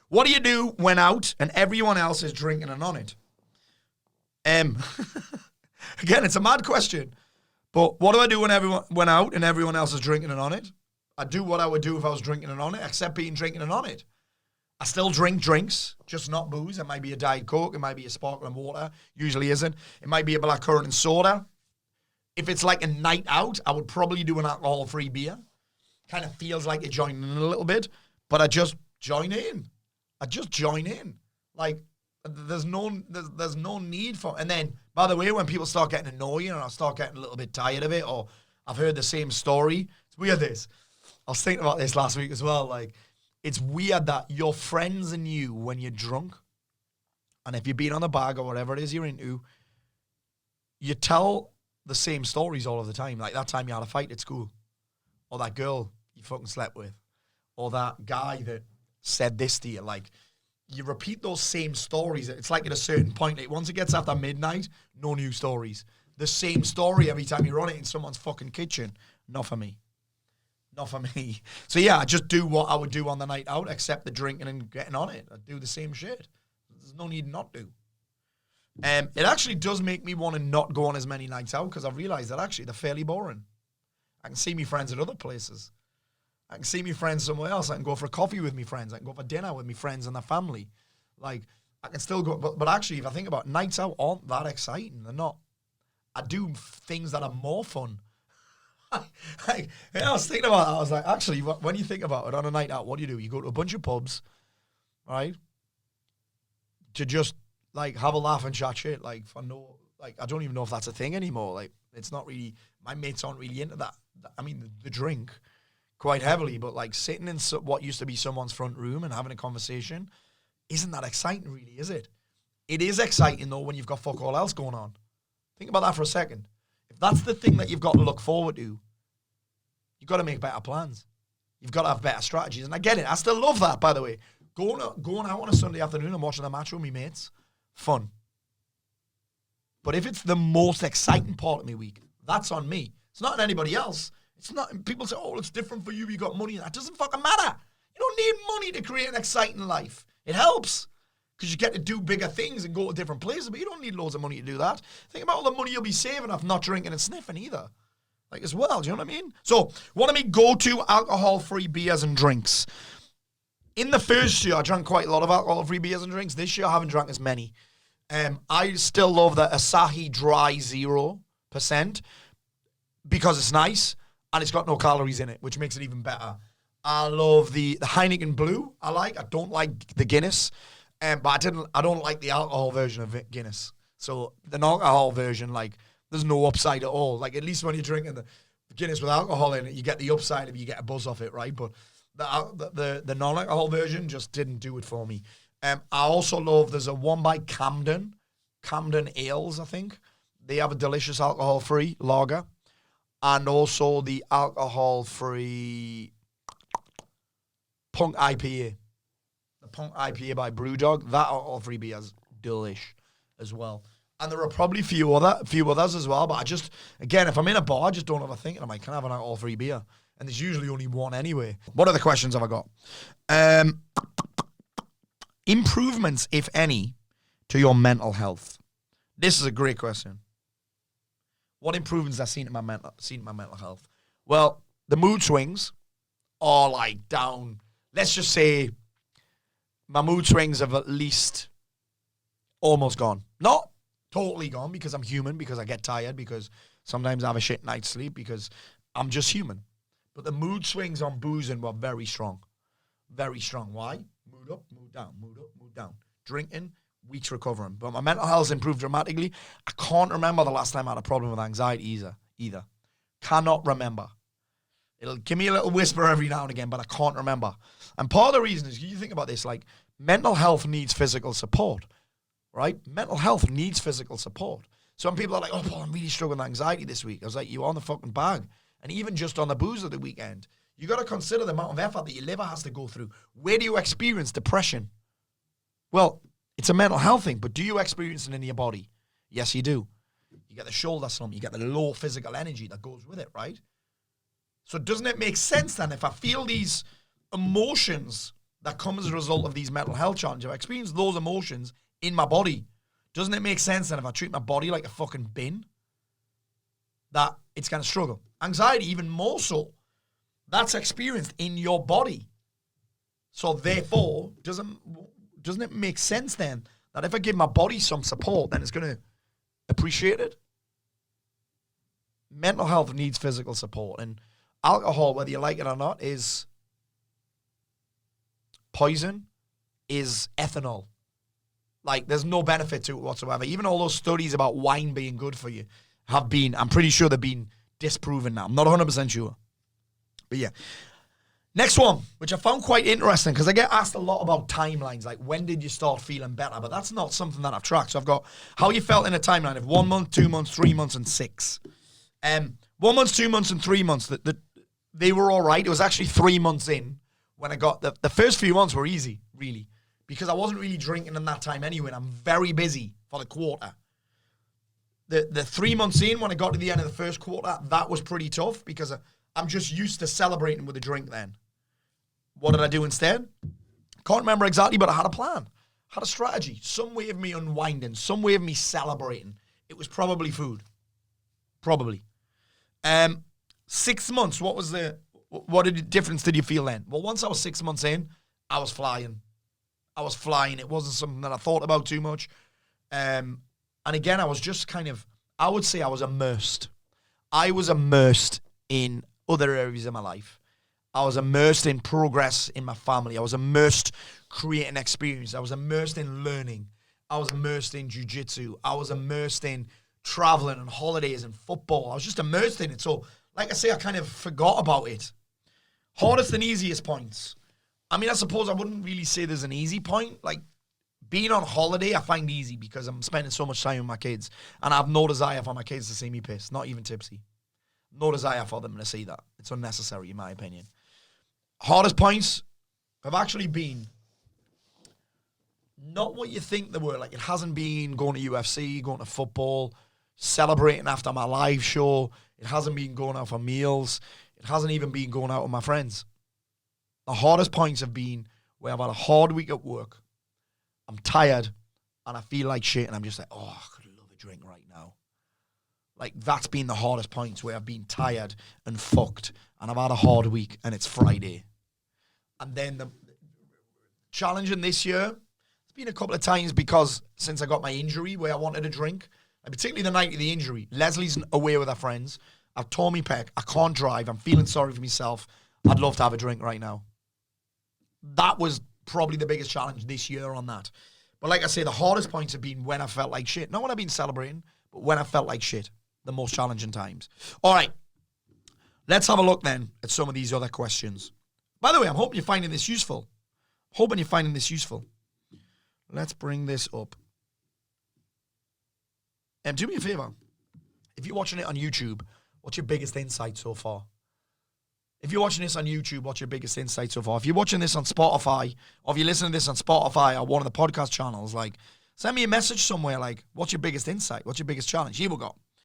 What do you do when out and everyone else is drinking and on it? Again, it's a mad question. But what do I do when everyone went out and everyone else is drinking and on it? I do what I would do if I was drinking and on it, except being drinking and on it. I still drink drinks, just not booze. It might be a Diet Coke. It might be a sparkling water. Usually isn't. It might be a blackcurrant and soda. If it's like a night out, I would probably do an alcohol-free beer. Kind of feels like you're joining in a little bit, but I just join in. Like, there's no need for... And then, by the way, when people start getting annoying and I start getting a little bit tired of it, or I've heard the same story, it's weird this. I was thinking about this last week as well, like, it's weird that your friends and you, when you're drunk, and if you've been on the bag or whatever it is you're into, you tell the same stories all of the time. Like that time you had a fight at school, or that girl you fucking slept with, or that guy that said this to you. Like, you repeat those same stories. It's like at a certain point, like once it gets after midnight, no new stories. The same story every time you run it in someone's fucking kitchen. Not for me. Not for me. So yeah, I just do what I would do on the night out, except the drinking and getting on it. I do the same shit. There's no need not to. It actually does make me want to not go on as many nights out, because I've realised that actually they're fairly boring. I can see me friends at other places. I can see me friends somewhere else. I can go for a coffee with me friends. I can go for dinner with me friends and their family. Like, I can still go. But actually, if I think about it, nights out aren't that exciting. They're not. I do things that are more fun. I was thinking about that. I was like, actually, when you think about it, on a night out, what do? You go to a bunch of pubs, right? To just, like, have a laugh and chat shit. Like, for no, like, I don't even know if that's a thing anymore. Like, it's not really, my mates aren't really into that. I mean, the drink quite heavily, but, like, sitting in what used to be someone's front room and having a conversation isn't that exciting, really, is it? It is exciting, though, when you've got fuck all else going on. Think about that for a second. If that's the thing that you've got to look forward to, you've got to make better plans. You've got to have better strategies. And I get it. I still love that, by the way. Going out on a Sunday afternoon and watching a match with me mates, fun. But if it's the most exciting part of my week, that's on me. It's not on anybody else. It's not. People say, oh, it's different for you. You got money. That doesn't fucking matter. You don't need money to create an exciting life. It helps, because you get to do bigger things and go to different places, but you don't need loads of money to do that. Think about all the money you'll be saving off not drinking and sniffing either. Like, as well, do you know what I mean? So, one of me go-to alcohol-free beers and drinks. In the first year, I drank quite a lot of alcohol-free beers and drinks. This year, I haven't drank as many. I still love the Asahi Dry 0%, because it's nice, and it's got no calories in it, which makes it even better. I love the Heineken Blue. I don't like the Guinness. But I don't like the alcohol version of Guinness. So the non-alcohol version, like, there's no upside at all. Like, at least when you're drinking the Guinness with alcohol in it, you get the upside if you get a buzz off it, right? But the non-alcohol version just didn't do it for me. I also love, there's a one by Camden Ales, I think. They have a delicious alcohol-free lager. And also the alcohol-free Punk IPA. Punk IPA by Brewdog, that alcohol-free beer is delish as well. And there are probably few others as well, but I just, again, if I'm in a bar, I just don't ever think, and I'm like, can I have an alcohol-free beer? And there's usually only one anyway. What other questions have I got? Improvements, if any, to your mental health. This is a great question. What improvements have I seen in my mental health? Well, the mood swings are like down. Let's just say my mood swings have at least almost gone. Not totally gone, because I'm human, because I get tired, because sometimes I have a shit night's sleep, because I'm just human. But the mood swings on boozing were very strong. Very strong. Why? Mood up, mood down, mood up, mood down. Drinking, weeks recovering. But my mental health's improved dramatically. I can't remember the last time I had a problem with anxiety either. Cannot remember. It'll give me a little whisper every now and again, but I can't remember. And part of the reason is, you think about this, like, mental health needs physical support, right? Mental health needs physical support. Some people are like, oh, Paul, I'm really struggling with anxiety this week. I was like, you're on the fucking bag. And even just on the booze of the weekend, you got to consider the amount of effort that your liver has to go through. Where do you experience depression? Well, it's a mental health thing, but do you experience it in your body? Yes, you do. You get the shoulder slump. You get the low physical energy that goes with it, right? So doesn't it make sense then, if I feel these emotions that come as a result of these mental health challenges. I've experienced those emotions in my body. Doesn't it make sense that if I treat my body like a fucking bin, that it's going to struggle? Anxiety, even more so. That's experienced in your body. So therefore, doesn't it make sense then that if I give my body some support, then it's going to appreciate it? Mental health needs physical support, and alcohol, whether you like it or not, is poison, is ethanol. Like, there's no benefit to it whatsoever. Even all those studies about wine being good for you have been, I'm pretty sure they've been disproven now. I'm not 100% sure. But yeah. Next one, which I found quite interesting, because I get asked a lot about timelines, like when did you start feeling better? But that's not something that I've tracked. So I've got how you felt in a timeline of 1 month, 2 months, 3 months, and 6. 1 month, 2 months, and 3 months, they were all right. It was actually 3 months in when I got, the first few months were easy, really, because I wasn't really drinking in that time anyway, and I'm very busy for the quarter. The 3 months in, when I got to the end of the first quarter, that was pretty tough, because I'm just used to celebrating with a drink then. What did I do instead? Can't remember exactly, but I had a plan. Had a strategy. Some way of me unwinding. Some way of me celebrating. It was probably food. Probably. 6 months, what difference did you feel then? Well, once I was 6 months in, I was flying. It wasn't something that I thought about too much. And again, I was just I would say I was immersed. I was immersed in other areas of my life. I was immersed in progress in my family. I was immersed creating experience. I was immersed in learning. I was immersed in jiu-jitsu. I was immersed in traveling and holidays and football. I was just immersed in it. So, like I say, I kind of forgot about it. Hardest and easiest points. I mean, I suppose I wouldn't really say there's an easy point. Like, being on holiday, I find easy because I'm spending so much time with my kids. And I have no desire for my kids to see me pissed, not even tipsy. No desire for them to see that. It's unnecessary, in my opinion. Hardest points have actually been not what you think they were. Like, it hasn't been going to UFC, going to football, celebrating after my live show. It hasn't been going out for meals. It hasn't even been going out with my friends. The hardest points have been where I've had a hard week at work. I'm tired and I feel like shit and I'm just like, oh, I could love a drink right now. Like, that's been the hardest points where I've been tired and fucked and I've had a hard week and it's Friday. And then the challenging this year, it's been a couple of times because since I got my injury where I wanted a drink, and particularly the night of the injury, Leslie's away with her friends. I've torn my pec. I can't drive. I'm feeling sorry for myself. I'd love to have a drink right now. That was probably the biggest challenge this year on that. But like I say, the hardest points have been when I felt like shit. Not when I've been celebrating, but when I felt like shit. The most challenging times. All right. Let's have a look then at some of these other questions. By the way, I'm hoping you're finding this useful. Let's bring this up. Do me a favor. If you're watching it on YouTube, what's your biggest insight so far? If you're watching this on YouTube, what's your biggest insight so far? If you're watching this on Spotify, or if you're listening to this on Spotify or one of the podcast channels, like, send me a message somewhere like, what's your biggest insight? What's your biggest challenge? Here we go.